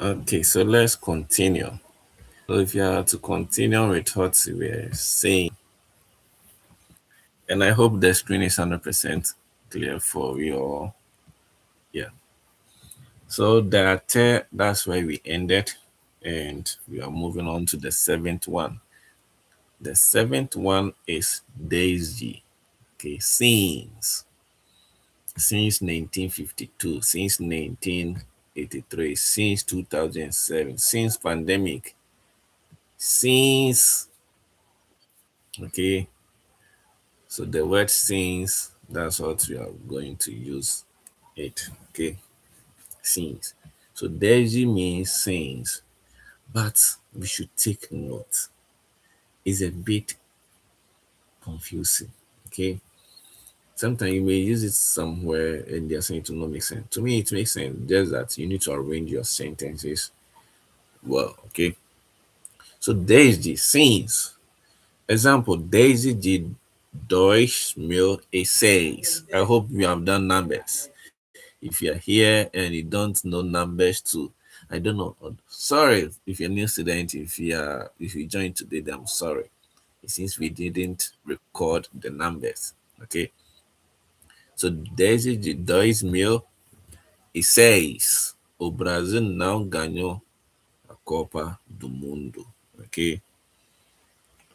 Okay, so let's continue. So if you are to continue with what we were saying, and I hope the screen is 100% clear for you. Yeah. So that's where we ended, and we are moving on to the seventh one. The seventh one is Daisy. Okay, since 1952, since 1983, since 2007, since pandemic, since okay. So the word since, that's what we are going to use it. Okay, since. So Daisy means since, but we should take note. It's a bit confusing. Okay, sometimes you may use it somewhere and they're saying to not make sense. To me, it makes sense. Just that you need to arrange your sentences well. Okay, so Daisy since. Example: Daisy did Deutsch meal essays. I hope you have done numbers. If you're here and you don't know numbers too, I don't know. Sorry if you're a new student. If you joined today, then I'm sorry. Since we didn't record the numbers. Okay. So desde de 2000 e seis o Brasil não ganhou a Copa do Mundo. Ok.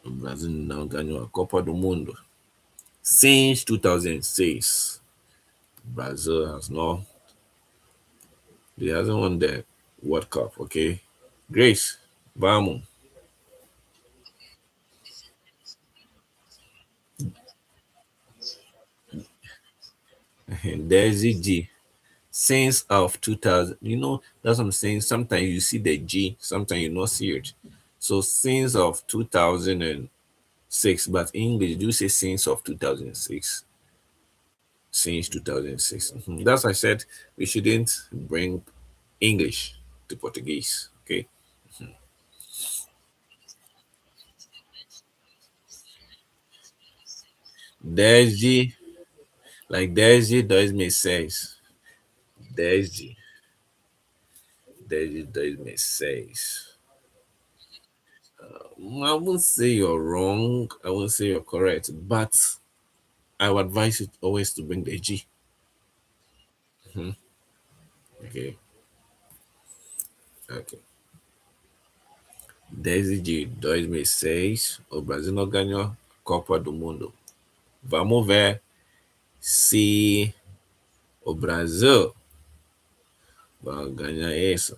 O Brasil não ganhou a Copa do Mundo. Since 2006, Brazil has not He hasn't won the World Cup, okay? Grace, vamos. There's the G. Since of 2000, that's what I'm saying. Sometimes you see the G, sometimes you not see it. So since of 2006, but English do say since of 2006. Since 2006. That's why I said we shouldn't bring English to Portuguese, okay? Desde, like desde 2006. Desde, desde 2006. I won't say you're wrong. I won't say you're correct, but I would advise you always to bring the G. Mhm. Okay, okay. Desde de 2006, o Brasil não ganhou a Copa do Mundo. Vamos ver se o Brasil vai ganhar isso.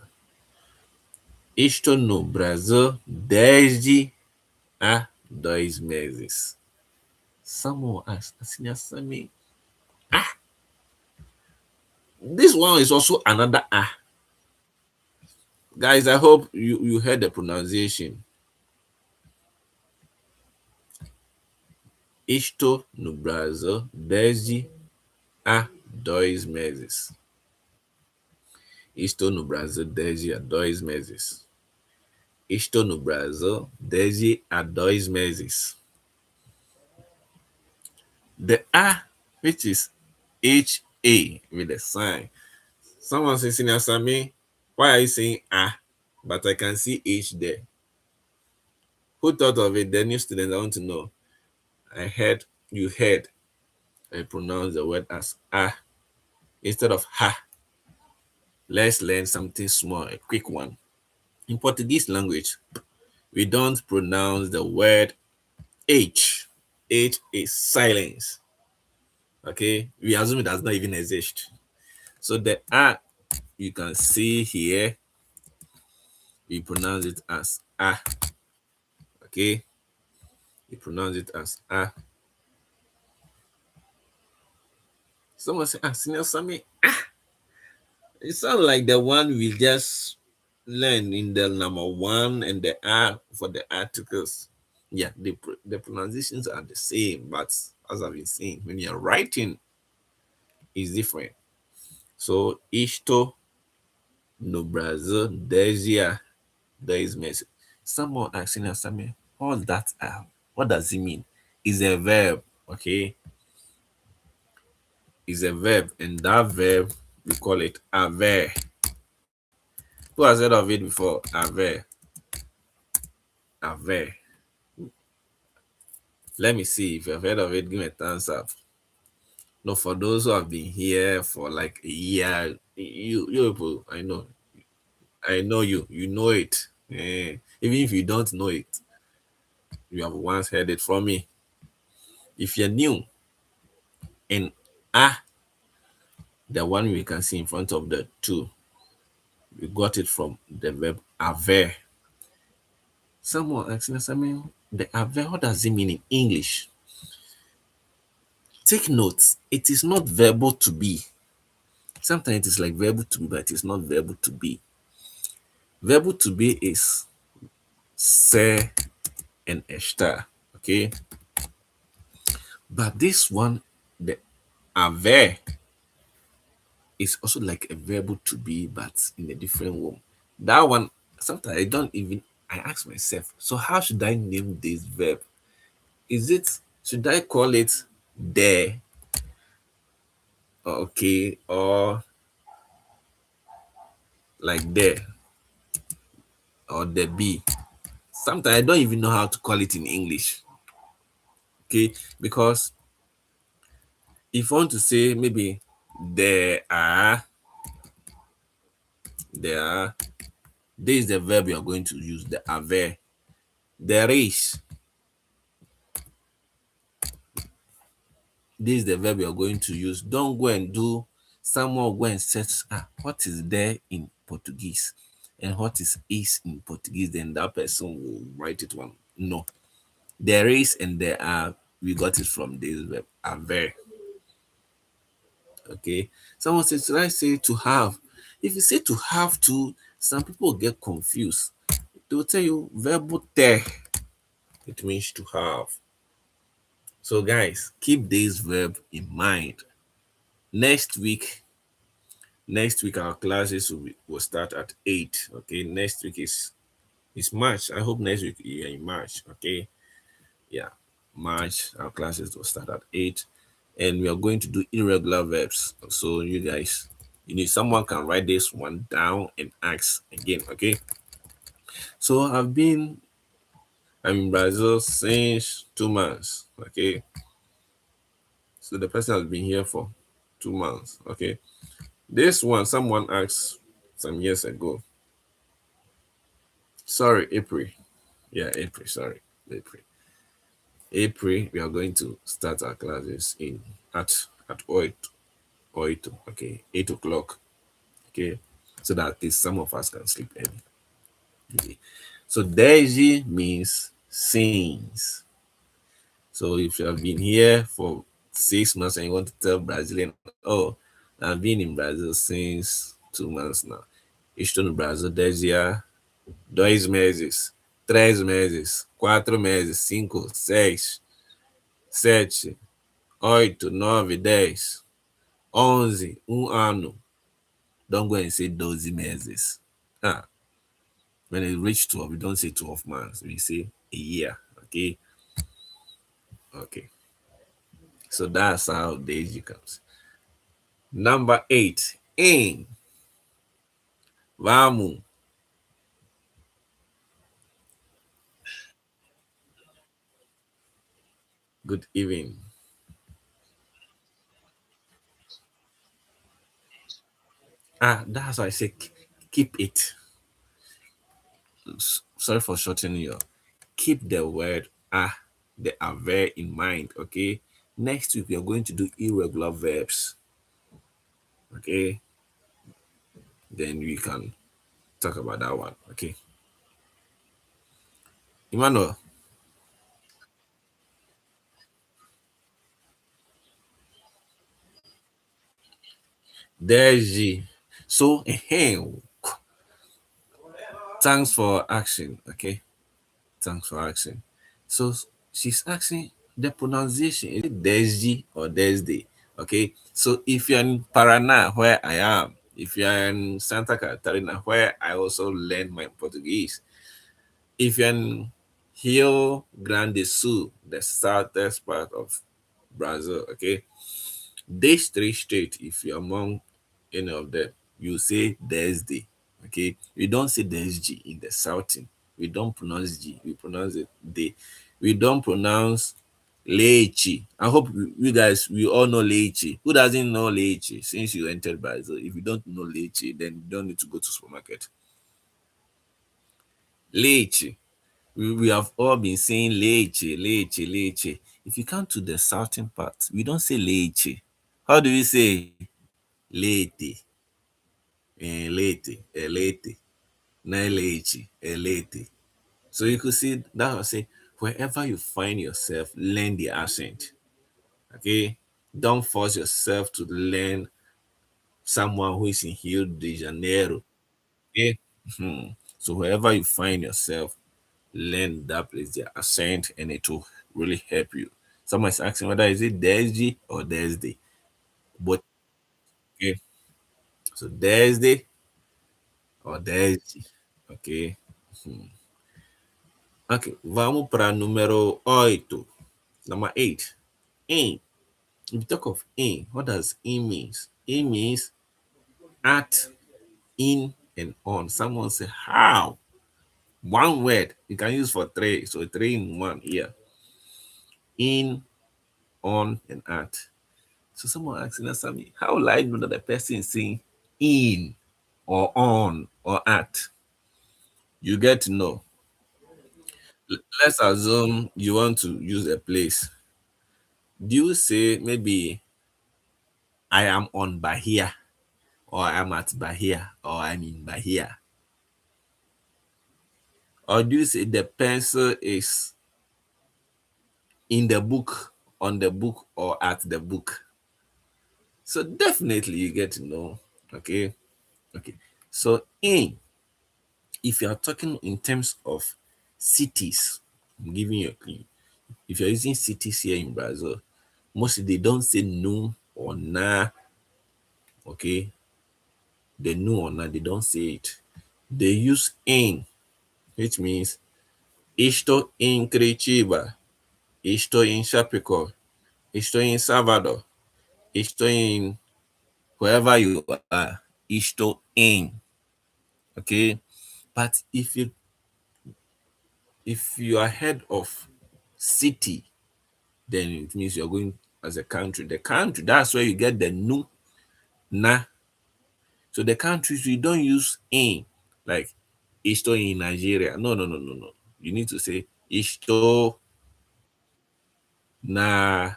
Estou no Brasil desde há 2 meses. Someone asked, assim, this one is also another ah. Guys, I hope you heard the pronunciation. Estou no Brasil desde há 2 meses. Estou no Brasil desde há 2 meses. Estou no Brasil desde há 2 meses. The A, which is HA with a sign. Someone says, Senior Sammy, why are you saying A? But I can see H there. Who thought of it? The new students, I want to know. You heard I pronounce the word as A instead of Ha. Let's learn something small, a quick one. In Portuguese language, we don't pronounce the word H. H is silence. Okay, we assume it does not even exist. So the A you can see here, we pronounce it as A. Okay, we pronounce it as A. Someone say, Senior Sammy, it sounds like the one we just learned in the number one and the R for the articles. Yeah, the pronunciations are the same, but as I've been saying, when you're writing, it's different. So, isto no Brasil desde há 2 meses. Someone asking us, all that, what does it mean? Is a verb, okay? Is a verb, and that verb we call it haver. Who has heard of it before? Ave. Ave. Let me see if you've heard of it. Give me a thumbs up. No, for those who have been here for like a year, you people, I know you. You know it. Even if you don't know it, you have once heard it from me. If you're new and the one we can see in front of the two, we got it from the verb haver. Someone asking us, I mean, the haver, what does it mean in English? Take notes. It is not verbal to be. Sometimes it is like verbal to be, but it is not verbal to be. Verbal to be is ser and estar. Okay. But this one, the haver, is also like a verbal to be, but in a different way. That one, sometimes I don't even, I ask myself, so how should I name this verb? Is it, should I call it there? Okay, or like there, or the be? Sometimes I don't even know how to call it in English. Okay, because if I want to say maybe there are, there are, this is the verb you are going to use, the haver. There is, this is the verb you're going to use. Don't go and do, someone will go and search what is there in Portuguese and what is in Portuguese, then that person will write it one. No. There is and there are, we got it from this verb, haver. Okay. Someone says, should I say to have? If you say to have to, some people get confused. They will tell you verbo ter. It means to have. So guys, keep this verb in mind. Next week, our classes will start at 8. Okay, next week is March. I hope next week you're in March. Okay, yeah, March, our classes will start at 8, and we are going to do irregular verbs. So you guys, you need, someone can write this one down and ask again. Okay, so I'm in Brazil since 2 months. Okay, so the person has been here for 2 months. Okay, this one someone asked some years ago. Sorry, April. Yeah, April. Sorry, April. April. We are going to start our classes in at 8. Okay, 8 o'clock. Okay, so that at least some of us can sleep early. Okay. So Deji means since. So if you have been here for 6 months and you want to tell Brazilian, oh, I've been in Brazil since 2 months now. Estou no Brasil desde há 2 meses, 3 meses, 4 meses, 5, 6, 7, 8, 9, 10, 11, ano. Don't go and say 12 meses. When it reach 12, we don't say 12 months. We say a year. Okay. Okay. So that's how Daisy comes. Number 8. In. Vamos. Good evening. That's why I say keep it. Sorry for shortening you. Keep the word the haver in mind. Okay. Next week we are going to do irregular verbs. Okay. Then we can talk about that one. Okay. Emmanuel, there's G. So, thanks for asking. Okay. Thanks for asking. So, she's asking the pronunciation. Is it Desji or Desde? Okay. So, if you're in Paraná, where I am, if you're in Santa Catarina, where I also learned my Portuguese, if you're in Rio Grande do Sul, the southern part of Brazil, okay, these three states, if you're among any of them, you say Thursday. Okay, we don't say there's G in the Southern. We don't pronounce G. We pronounce it they. We don't pronounce leche. I hope you guys we all know leche. Who doesn't know leche? Since you entered Brazil, if you don't know leche, then you don't need to go to supermarket. Leche. We have all been saying leche, leche, leche. If you come to the southern part, we don't say leche. How do we say lete? Lete, lete, na leche, lete. So you could see that I say wherever you find yourself, learn the accent. Okay, don't force yourself to learn someone who is in Rio de Janeiro. Okay, so wherever you find yourself, learn that place, their accent, and it will really help you. Someone is asking whether is it Thursday or Thursday, but okay, so Thursday or Thursday. Okay, ok, vamos para número 8. Number 8. In. If you talk of in, what does in means? In means at, in, and on. Someone say how. One word you can use for three. So three in one here. In, on, and at. So someone asking us something, how will I know that the person is saying in or on or at? You get to know. Let's assume you want to use a place. Do you say maybe I am on Bahia or I'm at Bahia or I'm in Bahia? Or do you say the pencil is in the book, on the book, or at the book? So definitely you get to know. Okay. Okay. So in, if you are talking in terms of cities, I'm giving you a clue. If you're using cities here in Brazil, mostly they don't say no or na. Okay. The no or na, they don't say it. They use in, which means estou em Curitiba, estou em Chapecó, estou em Salvador, estou em wherever you are, estou em. Okay. But if you are head of city, then it means you're going as a country. The country, that's where you get the nu, na. So the countries we don't use in, like estou in Nigeria. No, no, no, no, no. You need to say estou na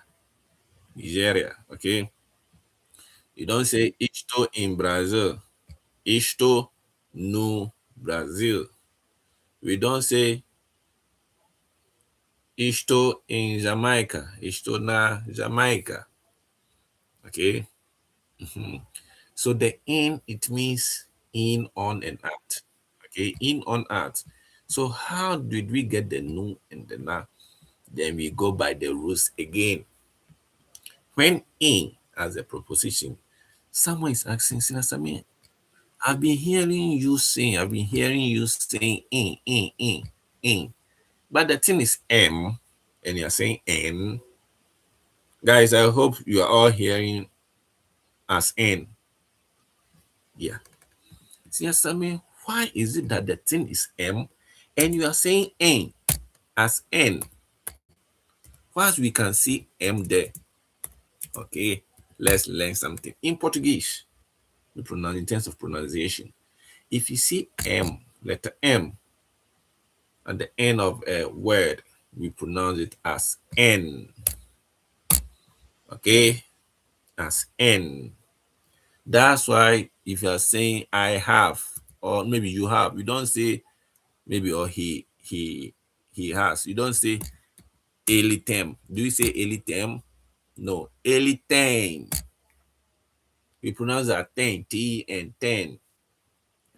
Nigeria. Okay. You don't say estou in Brazil. Estou no Brasil. We don't say estou em Jamaica. Estou na Jamaica. Okay. So the in, it means in, on, and out. Okay. In, on, out. So how did we get the no and the na? Then we go by the rules again. When in as a proposition, someone is asking, Sinasami, I've been hearing you saying in. But the thing is M, and you're saying N. Guys, I hope you are all hearing as N. Yeah. See, Asami, why is it that the thing is M and you are saying N as N? Whilst we can see M there. Okay, let's learn something. In Portuguese, we pronounce in terms of pronunciation. If you see M, letter M, at the end of a word, we pronounce it as N. Okay, as N. That's why if you are saying I have, or maybe you have, you don't say maybe or he has. You don't say elitem. Do you say elitem? No, elitem. We pronounce that ten, T and ten.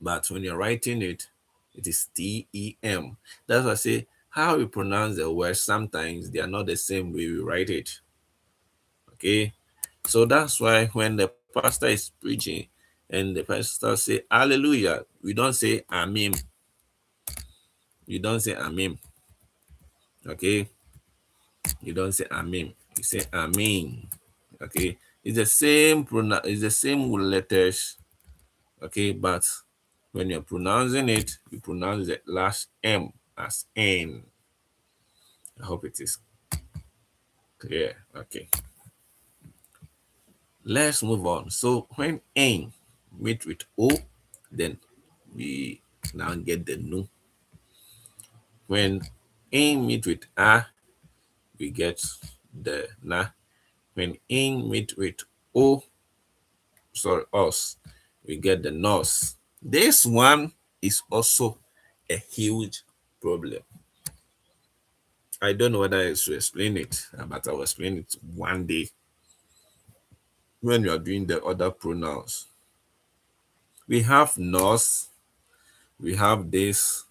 But when you're writing it, it is T-E-M. That's why I say how we pronounce the word, sometimes they are not the same way we write it. Okay. So that's why when the pastor is preaching and the pastor say hallelujah, we don't say amen. You don't say amen. Okay. You don't say amen. You say amen. Okay. It's the same letters. Okay, but When you're pronouncing it, you pronounce the last M as N. I hope it is clear. Okay. Let's move on. So when N meet with O, then we now get the nu. When N meet with A, we get the na. When N meet with O, sorry, us, we get the nos. This one is also a huge problem. I don't know whether I should explain it, but I will explain it one day when you are doing the other pronouns. We have nos, we have this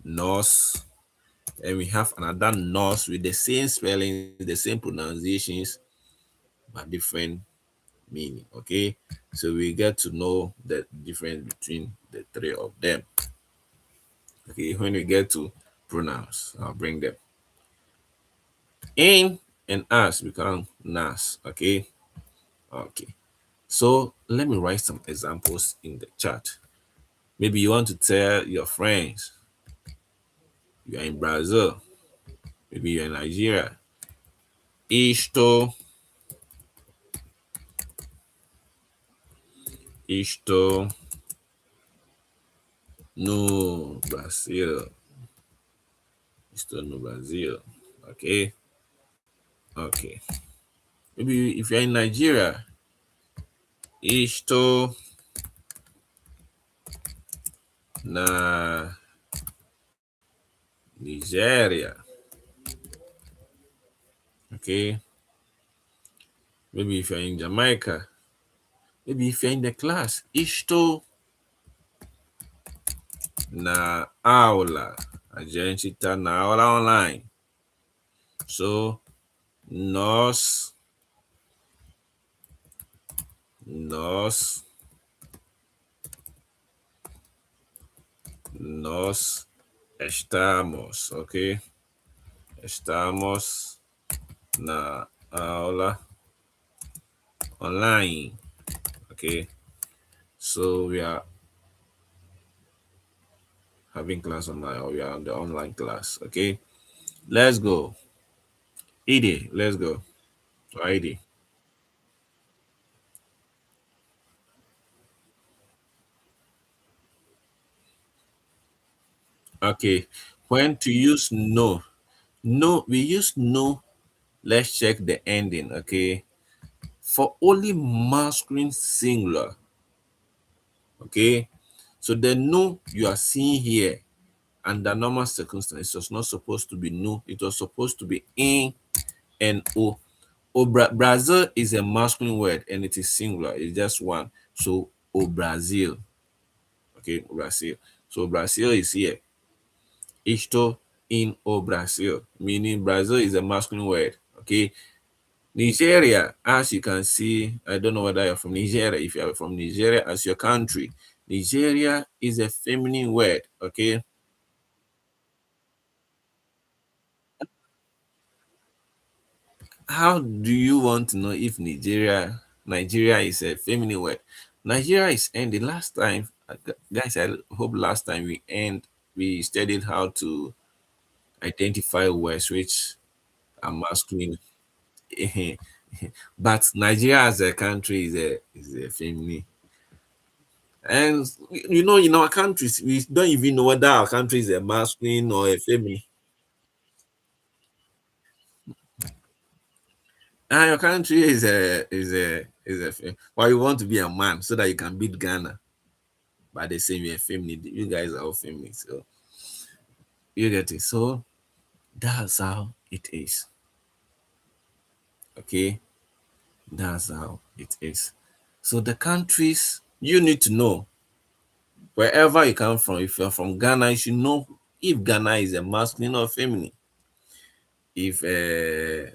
nos, and we have another nos with the same spelling, the same pronunciations, but different meaning. Okay, so we get to know the difference between the three of them. Okay, when we get to pronouns, I'll bring them. In and as become nas. Okay, okay. So let me write some examples in the chat. Maybe you want to tell your friends you are in Brazil, maybe you're in Nigeria. Isto no Brasil. Isto no Brasil. Okay. Okay. Maybe if you're in Nigeria, isto na Nigeria. Okay. Maybe if you're in Jamaica, maybe if you're in the class, isto na AULA. A gente tá na aula online. So, nós estamos, ok? Estamos na aula online, okay? So we are having class online, or we are on the online class, okay? Let's go. Edie, let's go. Edie. Okay, when to use no. No, we use no. Let's check the ending, okay? For only masculine singular, okay? So the no you are seeing here under normal circumstances was not supposed to be no, it was supposed to be in and o. Brazil is a masculine word and it is singular, it's just one. So o Brazil, okay, Brazil. So Brazil is here. Isto in o Brazil, meaning Brazil is a masculine word, okay? Nigeria, as you can see, I don't know whether you're from Nigeria. If you're from Nigeria as your country, Nigeria is a feminine word, okay? How do you want to know if Nigeria is a feminine word? Nigeria is ending. Last time, guys, I hope last time we studied how to identify words which are masculine. But Nigeria as a country is a feminine. And in our countries, we don't even know whether our country is a masculine or a feminine. And your country why you want to be a man so that you can beat Ghana. But they say we're feminine. You guys are all feminine. So you get it. So that's how it is. Okay. That's how it is. So the countries you need to know wherever you come from. If you're from Ghana, you should know if Ghana is a masculine or feminine. If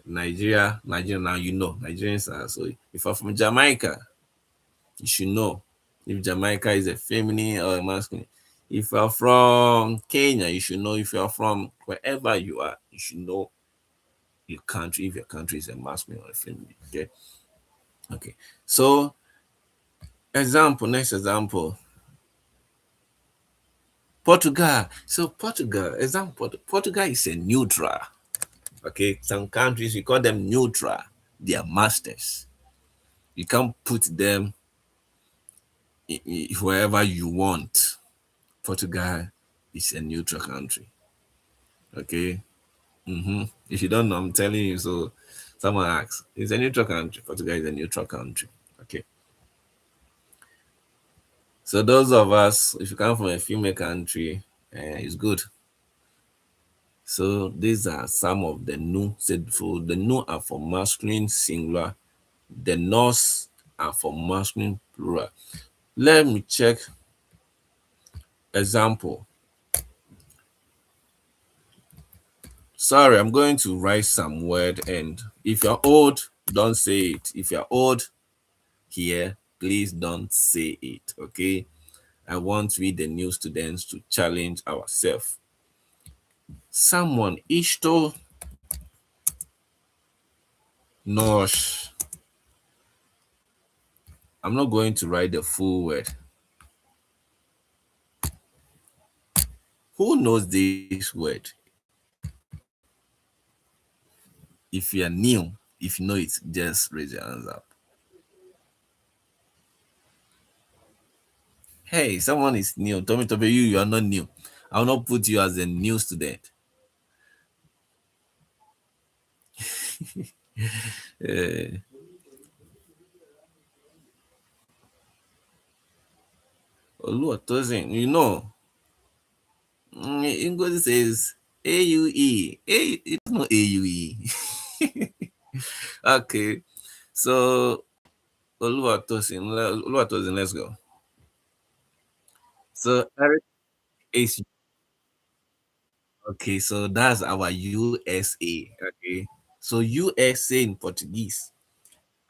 Nigeria now, Nigerians are. So if you're from Jamaica, you should know if Jamaica is a feminine or a masculine. If you're from Kenya, you should know. If you're from wherever you are, you should know your country, if your country is a masculine or a feminine. Okay. Okay. So next example. Portugal. So Portugal, example, Portugal is a neutral. Okay, some countries we call them neutral. They are masters. You can't put them wherever you want. Portugal is a neutral country. Okay. If you don't know, I'm telling you. So someone asks, it's a neutral country. Portugal is a neutral country. Okay. So those of us, if you come from a female country, it's good. So these are some of the new. Said for the new are for masculine singular. The nos are for masculine plural. Let me check example. Sorry, I'm going to write some word, and if you're old, don't say it. If you're old here, please don't say it. Okay. I want we the new students to challenge ourselves. Someone isto nós. I'm not going to write the full word. Who knows this word? If you are new, if you know it, just raise your hands up. Hey, someone is new. Tommy, you are not new. I will not put you as a new student. Uh, Oluwatosin, you know, English says AUE. It's not AUE. Okay, so Oluwatosin, let's go. So Eric is okay. So that's our USA. Okay, so USA in Portuguese.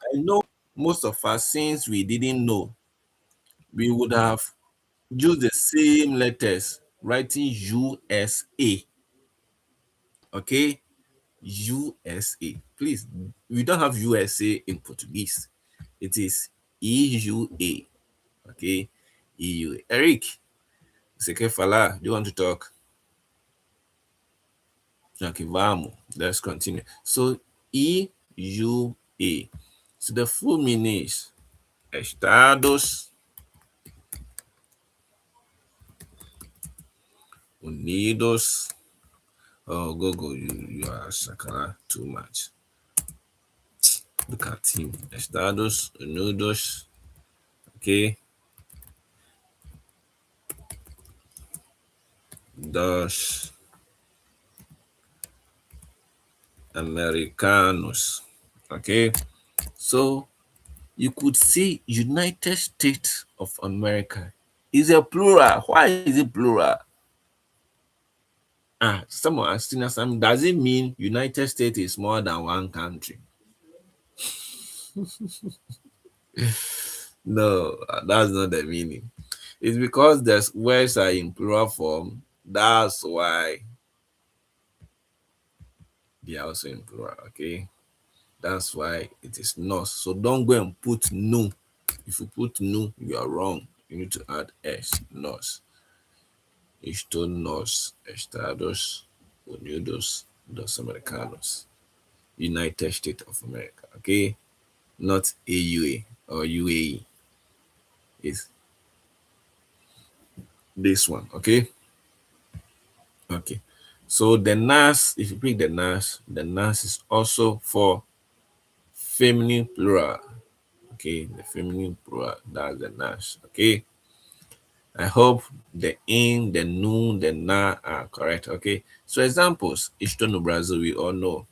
I know most of us, since we didn't know, we would have used the same letters, writing USA. Okay, USA. Please, we don't have USA in Portuguese. It is EUA. Okay, EUA. Eric, você quer falar? Do you want to talk? Okay, vamos. Let's continue. So, EUA. So, the full meaning is Estados Unidos. Oh, go. You are sakala too much. Look at him. Estados Unidos. Okay. Dos Americanos. Okay. So you could see United States of America is a plural. Why is it plural? Someone asking us, does it mean United States is more than one country? No, that's not the meaning. It's because the words are in plural form. That's why they are also in plural. Okay. That's why it is nos. So don't go and put no. If you put no, you are wrong. You need to add s, nos. Estou nos Estados Unidos dos Americanos. United States of America. Okay? Not AUA or UAE. It's this one. Okay? Okay. So the nas, if you pick the nas is also for feminine plural. Okay, the feminine plural, that's the nas. Okay. I hope the in, the nu, the na are correct. Okay. So examples, estou no Brazil, we all know.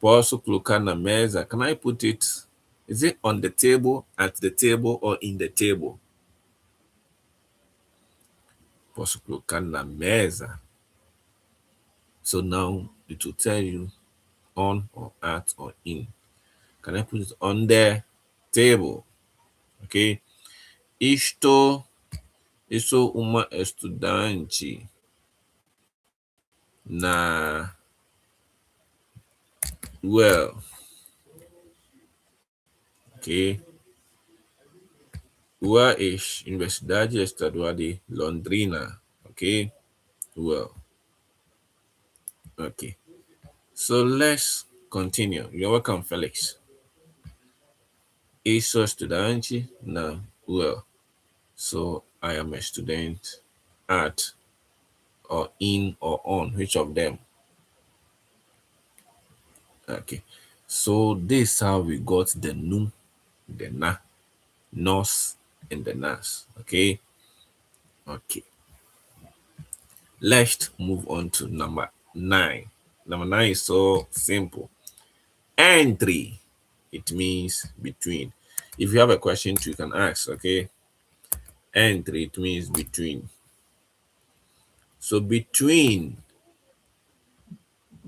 Posso colocar na mesa. Can I put it? Is it on the table, at the table, or in the table? Posso colocar na mesa. So now it will tell you on or at or in. Can I put it on the table? Okay. Estou uma estudante na well. Okay. Ua es Universidade Estadual de Londrina. Okay. Well, okay. So let's continue. You're welcome, Felix. Eu sou estudante na UL. So I am a student at or in or on. Which of them? Okay. So this is how we got the nu, the na, nos, and the nas. Okay. Okay. Let's move on to number 9. Number 9 is so simple. Entry. It means between. If you have a question, you can ask. Okay. Entry. It means between. So between.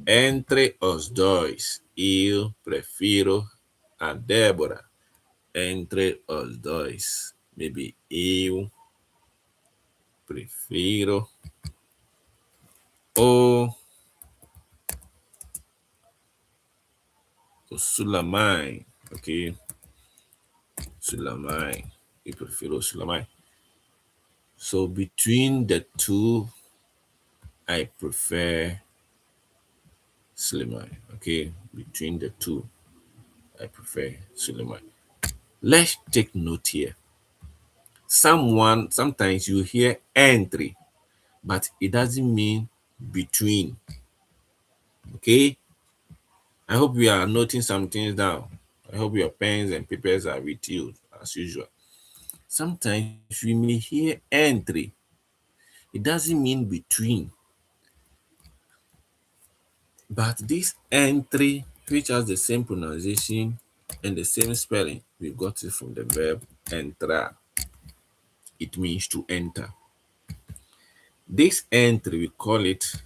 Entre os dois, eu prefiro a Débora. Entre os dois, maybe eu prefiro o, o Sulamai, ok? Sulamai, eu prefiro o Sulamai. So between the two, I prefer Suleiman, okay? Between the two, I prefer Suleiman. Let's take note here. Sometimes you hear entry, but it doesn't mean between. Okay, I hope you are noting some things down. I hope your pens and papers are with you as usual. Sometimes we may hear entry, it doesn't mean between, but this entry, which has the same pronunciation and the same spelling, we got it from the verb entrar. It means to enter. This entry, we call it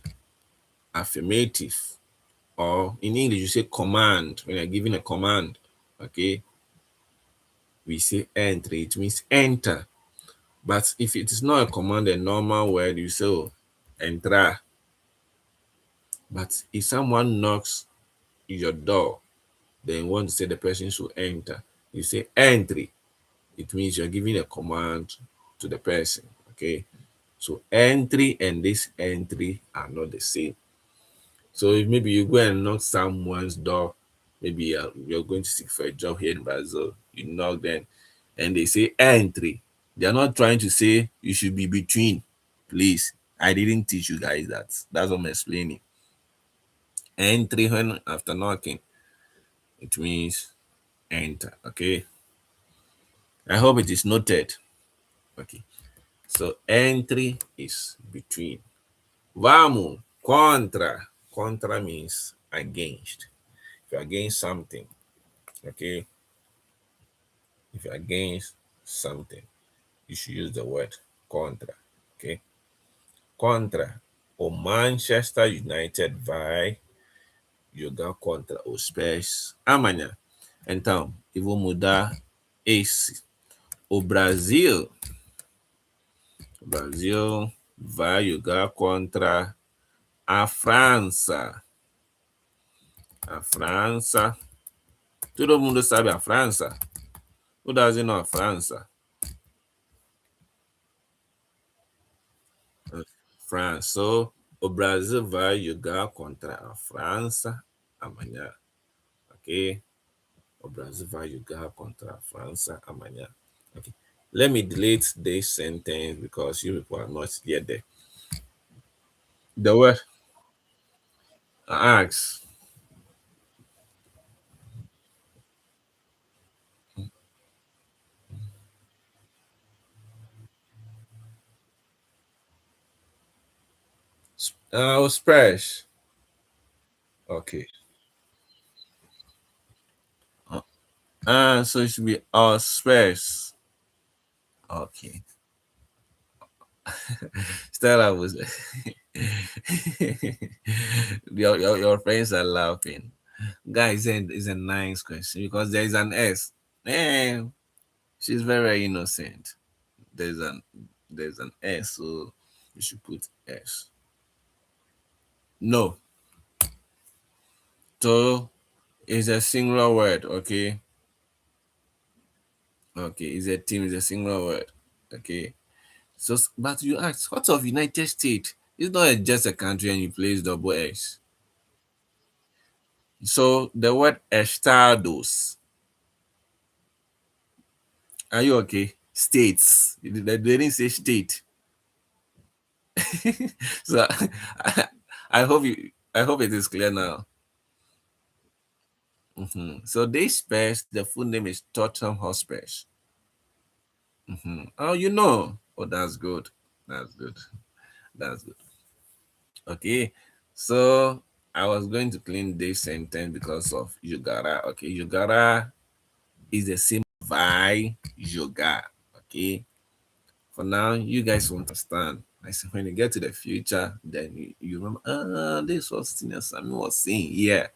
affirmative, or in English, you say command. When you're giving a command, okay, we say entry, it means enter. But if it is not a command, a normal word, you say oh, entrar. But if someone knocks your door, then you want to say the person should enter, you say entry. It means you're giving a command to the person, okay? So entry and this entry are not the same. So if maybe you go and knock someone's door, maybe you're going to seek for a job here in Brazil, you knock them and they say entry. They're not trying to say you should be between. Please, I didn't teach you guys that. That's what I'm explaining. Entry when after knocking, it means enter. Okay. I hope it is noted. Okay. So entry is between. Vamos, contra. Contra means against. If you're against something, okay. If you're against something, you should use the word contra. Okay. Contra. O Manchester United vai jogar contra os Spurs amanhã. Então, eu vou mudar esse. O Brasil vai jogar contra a França. A França. Todo mundo sabe a França? Who doesn't know a França? France. So, o Brasil vai jogar contra a França amanhã. Ok? O Brasil vai jogar contra a França amanhã. Okay. Let me delete this sentence because you people are not yet there. The word ask. Splash. Okay. So it should be space. Okay. Stella was your friends are laughing. Guys, it's a nice question because there is an S. Man, she's very innocent. There's an there's an S, so you should put S. No. To is a singular word, okay? Okay, it's a team, it's a single word. Okay. So, but you ask, what of United States? It's not just a country and you place double S. So the word estados. Are you okay? States. They didn't say state. So I hope it is clear now. So this space, the full name is Tottenham Hotspur. Oh, you know. Oh, that's good. That's good. That's good. Okay. So I was going to clean this sentence because of you gotta. Okay, you gotta is the same vai jogar. Okay. For now, you guys won't understand. I said when you get to the future, then you remember, this was Senior Sammy was saying. Yeah.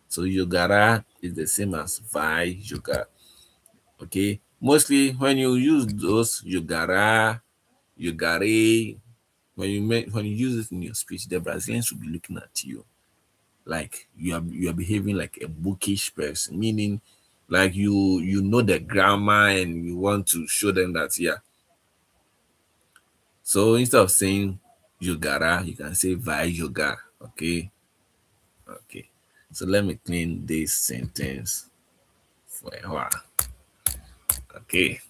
So Yogara is the same as vai jogar. Okay. Mostly when you use those Yogara, Yogare, when you use it in your speech, the Brazilians will be looking at you like you are behaving like a bookish person, meaning like you know the grammar and you want to show them that yeah. So instead of saying yogara, you can say vai yoga. Okay. Okay. So let me clean this sentence for a while. Okay.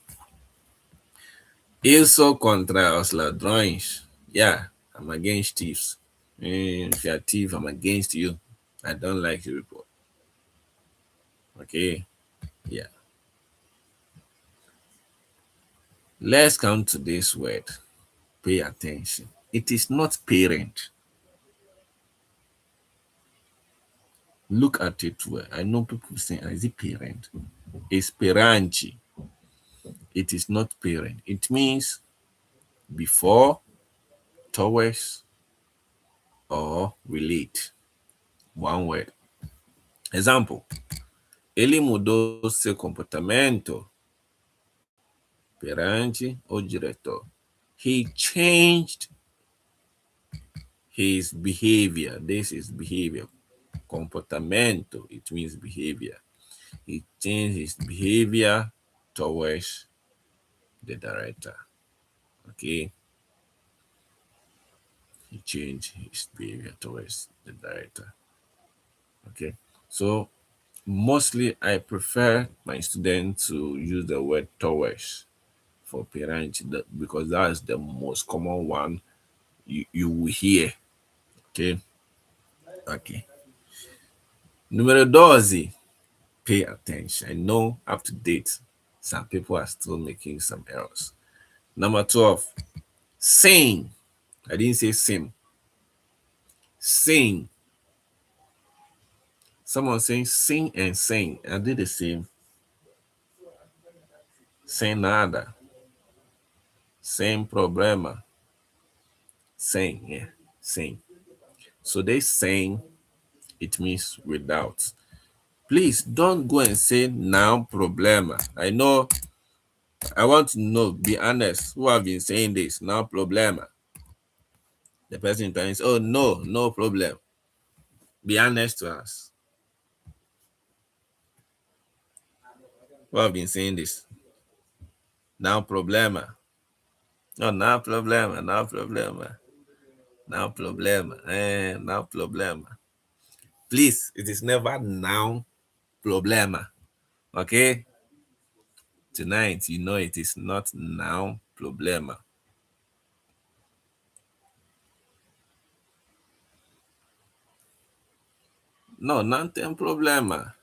Eu sou contra os ladrões. Yeah, I'm against thieves. If you're a thief, I'm against you. I don't like your report. Okay. Yeah. Let's come to this word. Pay attention. It is not parent. Look at it well. I know people saying, is it parent? It's paranchi. It is not parent. It means before, towards, or relate. One word. Example. Ele mudou seu comportamento perante o diretor. He changed his behavior. This is behavior. Comportamento, it means behavior. He changed his behavior towards the director. Okay. He changed his behavior towards the director. Okay. So mostly I prefer my students to use the word towards for parent because that is the most common one you will hear. Okay. Okay. Numero 12. Pay attention. I know up to date, some people are still making some errors. Number 12. Sing. I didn't say sim. Sing. Someone saying sing and sing. I did the same. Sem nada. Sem problema. Sing. Yeah. Sing. So they saying it means without. Please don't go and say now problema. I know. I want to know, be honest, who have been saying this now problema. The person in parents, oh no, no problem. Be honest to us. Who have been saying this? Now problema. No, now problema, now problema, now problema, now problema. Please, it is never now problema. Okay? Tonight, you know it is not now problema. No, não tem problema.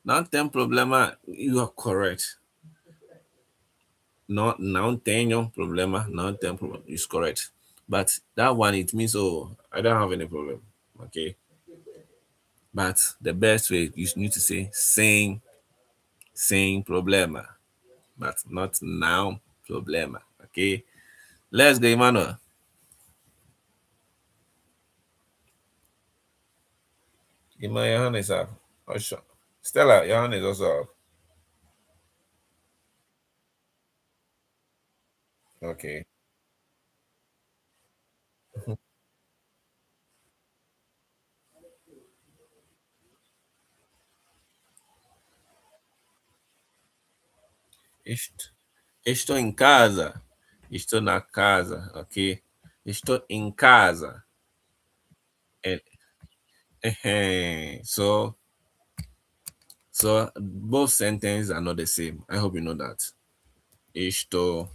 Não tem problema. You are correct. No, não tenho problema. Não tem problem. It's correct. But that one, it means, oh, I don't have any problem. Okay. But the best way, you need to say, sem problema. But not now problema. Okay. Let's go, Emmanuel. Emmanuel, your hand is up. Oh, sure. Stella, your hand is also up. Okay. Estou em casa. Estou na casa, ok? Estou em casa. And, so both sentences are not the same. I hope you know that. Estou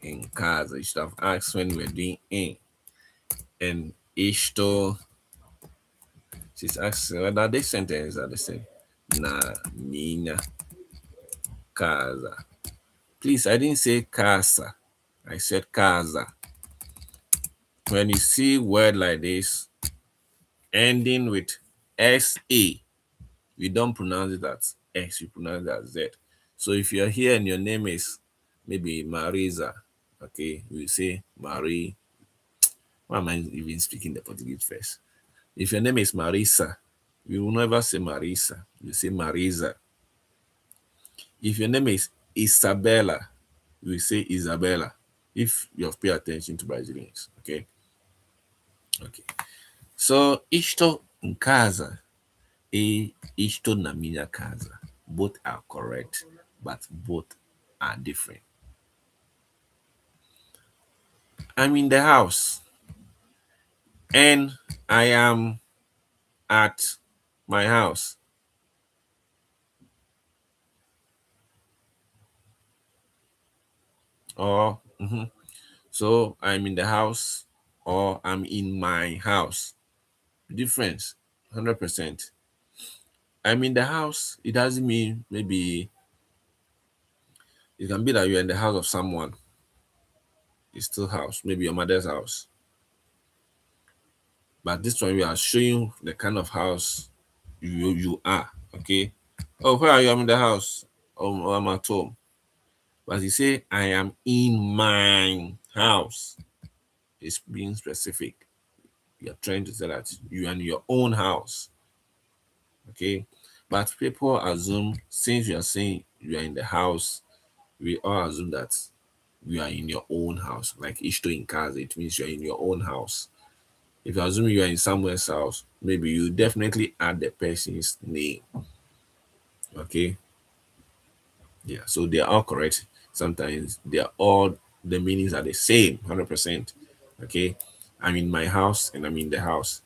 em casa. You should have asked when we're doing in. And estou, she's asking whether these sentences are the same. Na minha casa. Please, I didn't say casa. I said casa. When you see word like this ending with SA, we don't pronounce it as X, we pronounce it as Z. So if you're here and your name is maybe Marisa, okay, we say Marie. Why am I even speaking the Portuguese first? If your name is Marisa, we will never say Marisa, we say Marisa. If your name is Isabella, we say Isabella. If you have paid attention to Brazilians, okay? Okay. So, estou em casa e estou na minha casa. Both are correct, but both are different. I'm in the house and I am at my house. Or, so I'm in the house or I'm in my house. Difference, 100%. I'm in the house, it doesn't mean maybe it can be that you're in the house of someone. It's still house, maybe your mother's house. But this one we are showing the kind of house you are. Okay. Oh, where are you? I'm in the house. Oh, I'm at home. But you say I am in my house. It's being specific. You're trying to say that you are in your own house. Okay. But people assume since you are saying you are in the house, we all assume that you are in your own house. Like Ishto in casa, it means you're in your own house. If you assume you are in someone's house, maybe you definitely add the person's name. Okay. Yeah. So they are all correct. Sometimes they are all the meanings are the same, 100%. Okay. I'm in my house and I'm in the house.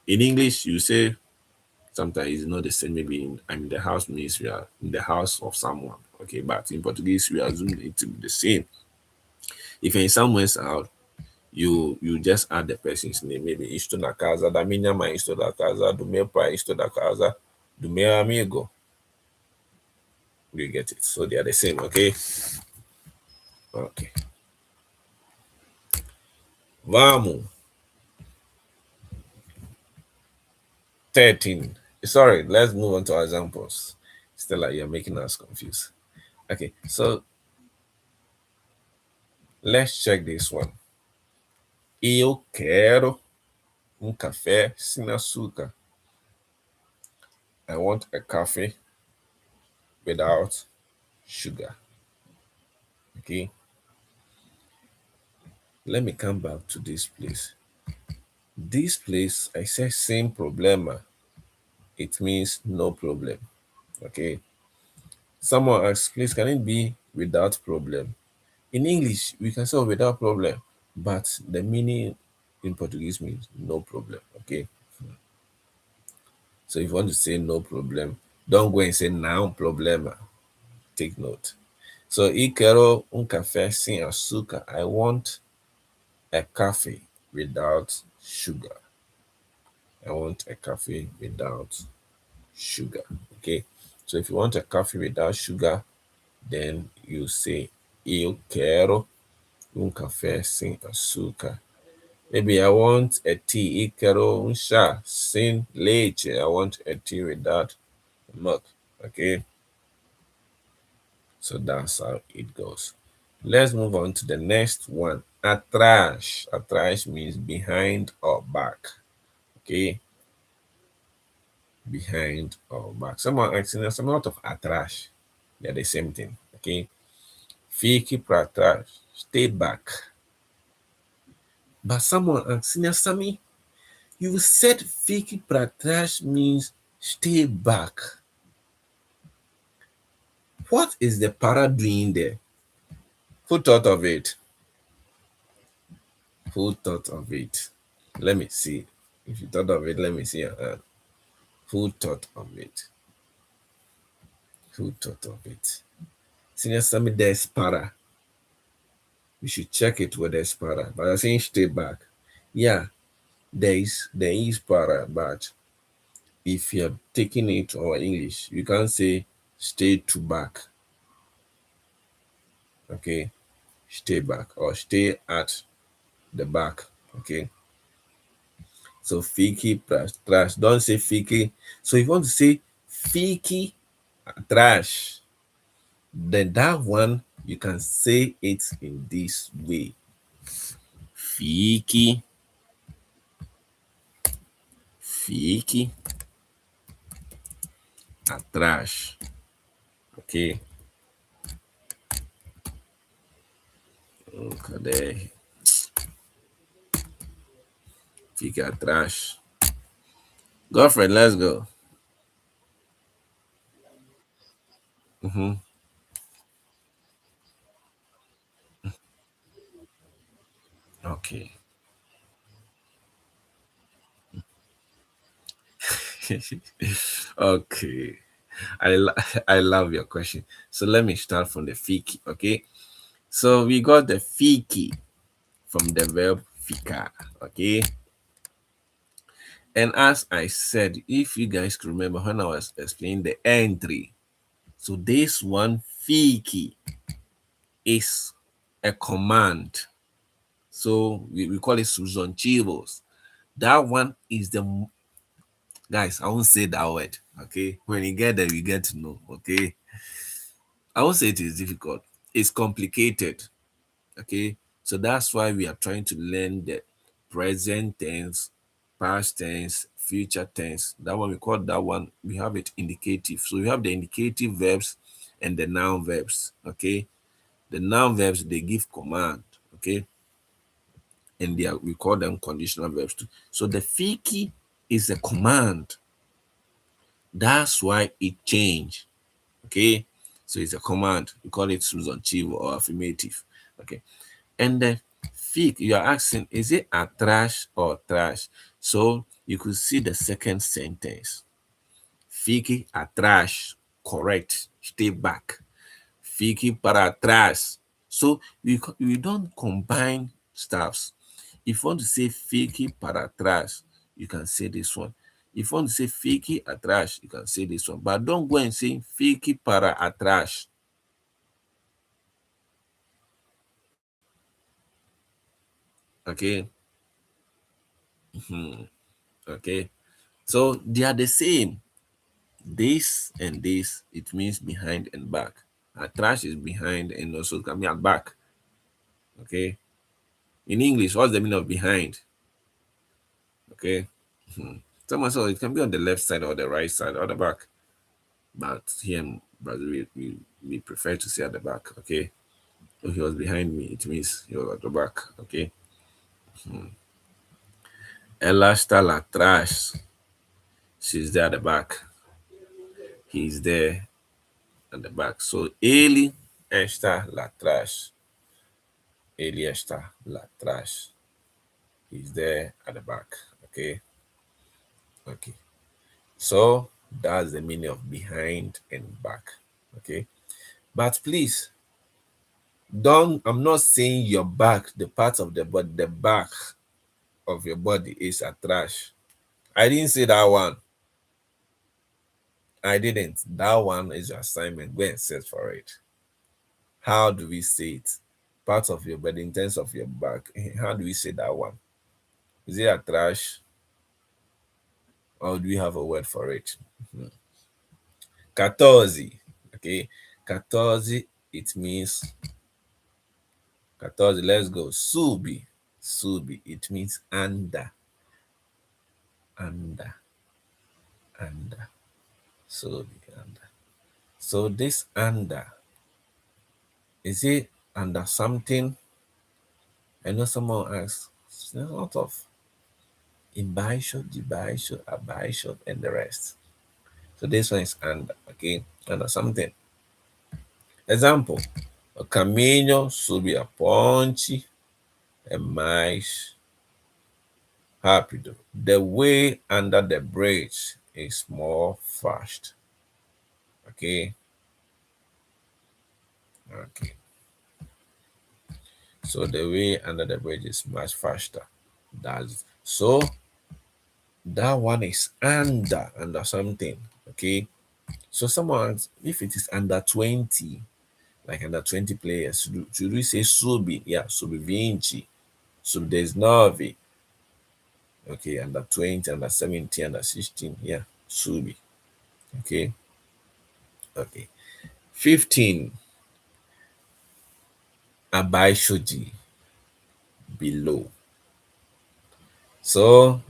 In English, you say sometimes it's not the same. Maybe I'm in the house means we are in the house of someone. Okay. But in Portuguese, we assume it to be the same. If you're in someone's house, you just add the person's name. Maybe estou na casa da minha mãe, estou na casa do meu pai, estou na casa do meu amigo. You get it? So they are the same, okay? Okay. Vamos. 13. Sorry, let's move on to our examples. Stella, you're making us confused. Okay, so let's check this one. Eu quero café sem açúcar. I want a coffee without sugar. Okay. Let me come back to this place. This place, I say same problema. It means no problem. Okay. Someone asks, please, can it be without problem? In English, we can say without problem, but the meaning in Portuguese means no problem. Okay. So if you want to say no problem, don't go and say não problema. Take note. So, eu quero café sem açúcar. I want a coffee without sugar. I want a coffee without sugar. Okay. So if you want a coffee without sugar, then you say eu quero café sem açúcar. Maybe I want a tea. Eu quero chá sem leite. I want a tea without milk. Okay. So that's how it goes. Let's move on to the next one. Atrás. Atrás means behind or back. Okay. Behind or back. Someone asking us a lot of atrás. They're the same thing. Okay. Fique para trás. Stay back. But someone asking us, Sammy, you said fique para trás means stay back. What is the para doing there? Who thought of it? Who thought of it? Let me see. If you thought of it, let me see your hand. Who thought of it? Who thought of it? Senior Sammy, there's para. We should check it whether there's para. But I'm saying stay back. Yeah, there is para, but if you're taking it or English, you can't say stay to back. Okay, stay back or stay at the back. Okay, so fiki plus trash. Don't say fiki. So if you want to say fiki trash, then that one you can say it in this way. Fiki, fiki atrás. Ok. Cadê? Fique atrás. Girlfriend, let's go. Mm-hmm. Okay. Okay. I love your question. So let me start from the fiki. Okay. So we got the fiki from the verb fika. Okay. And as I said, if you guys could remember when I was explaining the entry, so this one fiki is a command. So we call it substantivos. That one is the guys. I won't say that word. Okay, when you get there, you get to know. Okay, I won't say it is difficult. It's complicated. Okay, so that's why we are trying to learn the present tense, past tense, future tense. That one we call that one. We have it indicative. So we have the indicative verbs and the noun verbs. Okay, the noun verbs they give command. Okay, and we call them conditional verbs too. So the fiki is a command. That's why it changed. Okay, so it's a command. We call it substantive or affirmative. Okay, and the fik you are asking, is it a trash or trash? So you could see the second sentence. Fique atrás, correct. Stay back. Fique para trás. So we don't combine stuffs. If you want to say fique para trás, you can say this one. If you want to say fique atrás, you can say this one. But don't go and say fique para atrás. Okay. Okay. So they are the same. This and this, it means behind and back. Atrás is behind and also can be at back. Okay. In English, what's the meaning of behind? Okay. Someone said it can be on the left side or the right side or the back. But here in Brazil, we prefer to say at the back. Okay. So he was behind me, it means he was at the back. Okay. Ela está lá atrás. She's there at the back. He's there at the back. So ele está lá atrás. Ele está lá atrás. He's there at the back. Okay. Okay. So that's the meaning of behind and back. Okay. But please don't, I'm not saying your back, the part of the body, the back of your body is a trash. I didn't say that one. I didn't. That one is your assignment. Go and search for it. How do we say it? Part of your body in terms of your back. How do we say that one? Is it a trash? Or do we have a word for it? 14. Okay. 14, it means 14. Let's go. Subi. Subi. It means under. Under. Under. Subi. Under. So this under, is it under something? I know someone asks, there's a lot of imbaisho, debaisho, abaisho, and the rest. So this one is under, okay? Under something. Example: o caminho sob a ponte é mais rápido. The way under the bridge is more fast. Okay. Okay. So the way under the bridge is much faster. That's so that one is under something. Okay. So someone, if it is under 20, like under 20 players, should we say subi? Yeah, subi 20, sub 19. Okay, under 20, under 17, under 16. Yeah, subi. Okay. Okay. 15, abaixo de, below. So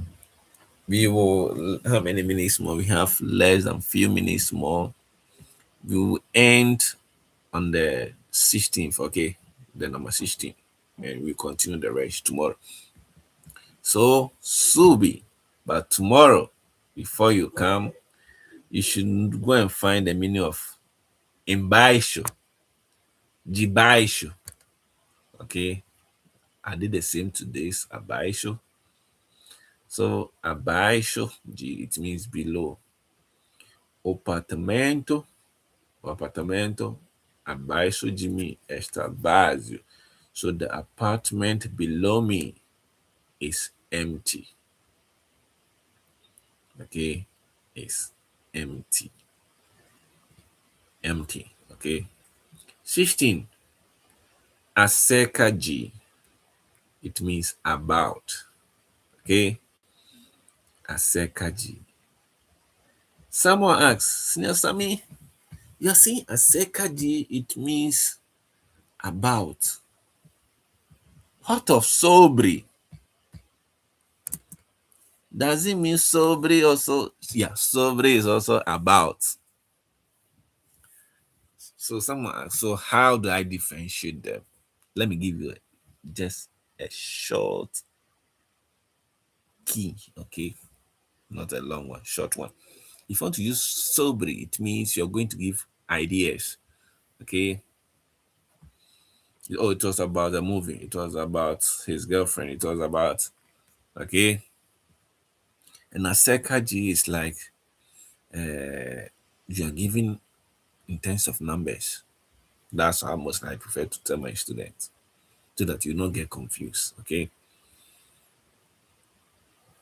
we will, how many minutes more? We have less than few minutes more. We will end on the 16th, okay? The number 16. And we continue the rest tomorrow. So Subi, but tomorrow, before you come, you should go and find the meaning of embaixo, debaixo. Okay, I did the same today's abaixo. So abaixo, it means below. O apartamento abaixo de mim está vazio. So the apartment below me is empty. Okay, is empty. Empty. Okay. 16. Acerca de. It means about. Okay. Acerca de. Someone asks, Senior Sammy, you're saying acerca de, it means about. What of sobre? Does it mean sobre also? Yeah, sobre is also about. So someone asks, so how do I differentiate them? Let me give you just a short key, okay? Not a long one, short one. If you want to use sobre, it means you're going to give ideas, okay? Oh, it was about the movie. It was about his girlfriend. It was about, okay? And a G is like you are giving in terms of numbers. That's how most I prefer to tell my students so that you don't get confused, okay?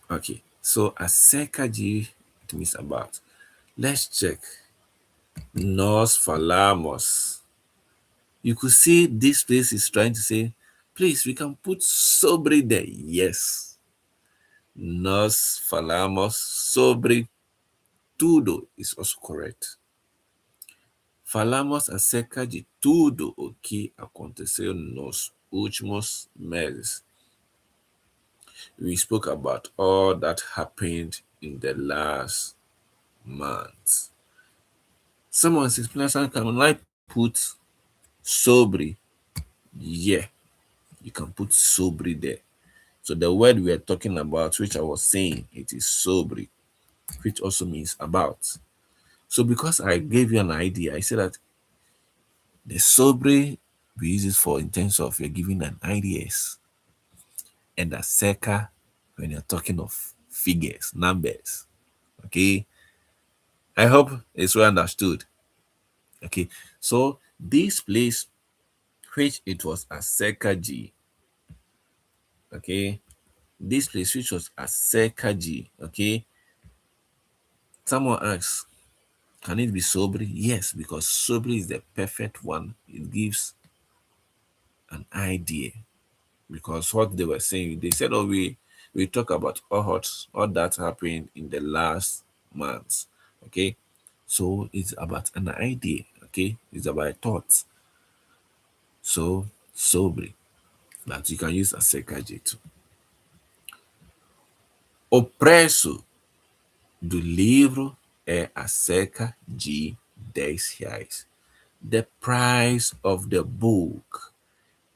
Okay, so a G, it means about. Let's check. Nós falamos. You could see this place is trying to say, please, we can put sobre there. Yes. Nós falamos sobre tudo is also correct. Falamos acerca de tudo o que aconteceu nos últimos meses. We spoke about all that happened in the last month. Someone says, can I put sobre? Yeah, you can put sobre there. So the word we are talking about, which I was saying, it is sobre, which also means about. So because I gave you an idea, I said that the sobre we use it for in terms of you're giving an ideas, and the seca when you're talking of figures, numbers. Okay, I hope it's well understood. Okay, so this place, which it was a seca G. Okay, this place which was a seca G. Okay, someone asks, can it be sobre? Yes, because sobre is the perfect one. It gives an idea. Because what they were saying, they said, oh, we talk about all that happened in the last months. Okay. So it's about an idea. Okay. It's about thoughts. So sobre. That you can use as secage too. O preço do livro é acerca de R$ 10. The price of the book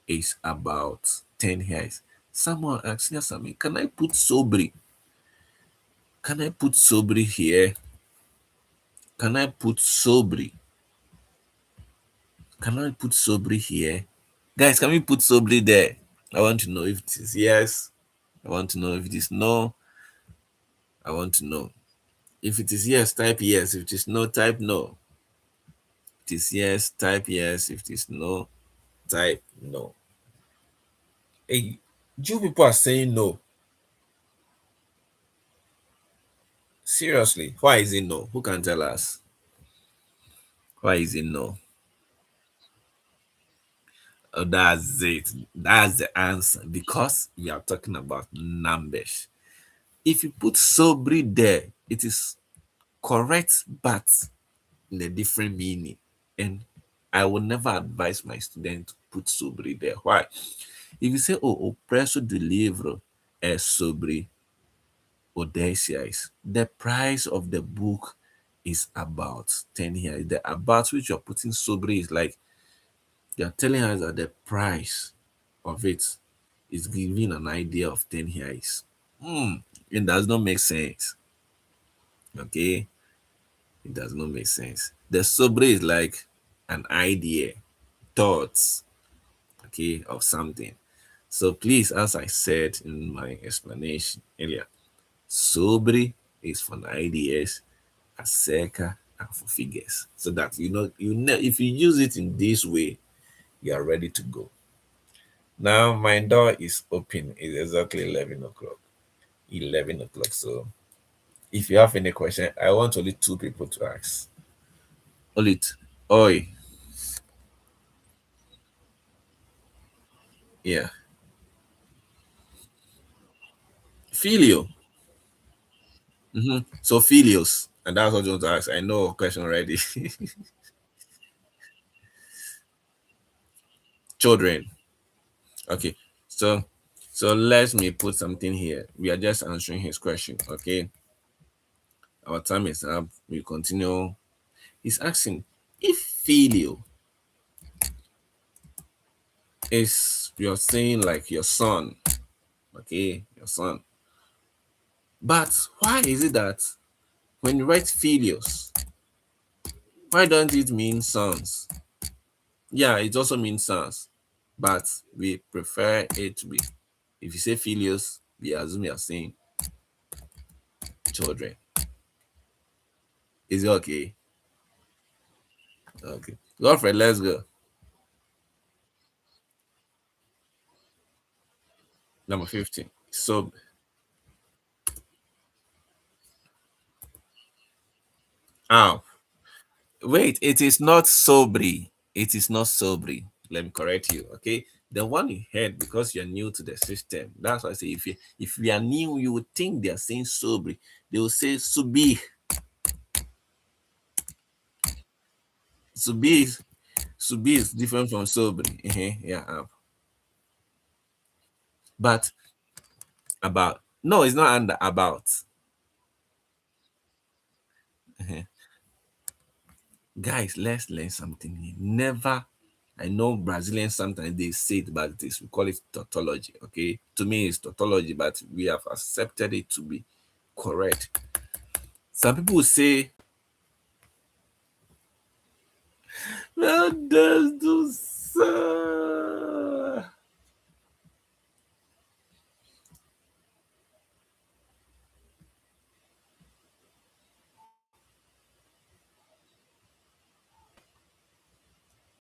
is about R$ 10. Someone asked me, can I put sobre? Can I put sobre here? Can I put sobre? Can I put sobre here? Guys, can we put sobre there? I want to know if it is yes. I want to know if it is no. I want to know. If it is yes, type yes. If it is no, type no. If it is yes, type yes. If it is no, type no. Hey, you people are saying no. Seriously, why is it no? Who can tell us? Why is it no? Oh, that's it. That's the answer. Because we are talking about numbers. If you put sobre there, it is correct, but in a different meaning. And I will never advise my student to put sobre there. Why? If you say, oh, o preço do livro é sobre R$ 10, the price of the book is about 10 here. The about which you're putting sobre is like they're telling us that the price of it is giving an idea of 10 here is. It does not make sense. Okay. It does not make sense. The sobre is like an idea, thoughts, okay, of something. So please, as I said in my explanation earlier, sobre is for ideas, acerca and for figures. So that if you use it in this way, you are ready to go. Now my door is open. It's exactly 11 o'clock. 11 o'clock. So if you have any question, I want only two people to ask. Only Oi. Yeah. Filio. So filios. And that's what you want to ask. I know a question already. Children. Okay. So let me put something here. We are just answering his question. Okay. Our time is up. We continue. He's asking if filio is you're saying like your son. Okay, your son. But why is it that when you write filios, why don't it mean sons? Yeah, it also means sons, but we prefer it to be. If you say filios, we assume you're saying children. Is it okay? Okay. Godfrey, let's go. Number 15. So, ah, wait, it is not sobri. It is not sobri. Let me correct you, okay? The one you heard because you're new to the system. That's why I say if you are new, you would think they are saying sobri. They will say subi. Subi is subi is different from sobri. Yeah. But about no, it's not under about. Guys, let's learn something here. Never, I know Brazilians sometimes they say it, but this we call it tautology. Okay, to me it's tautology, but we have accepted it to be correct. Some people say, well,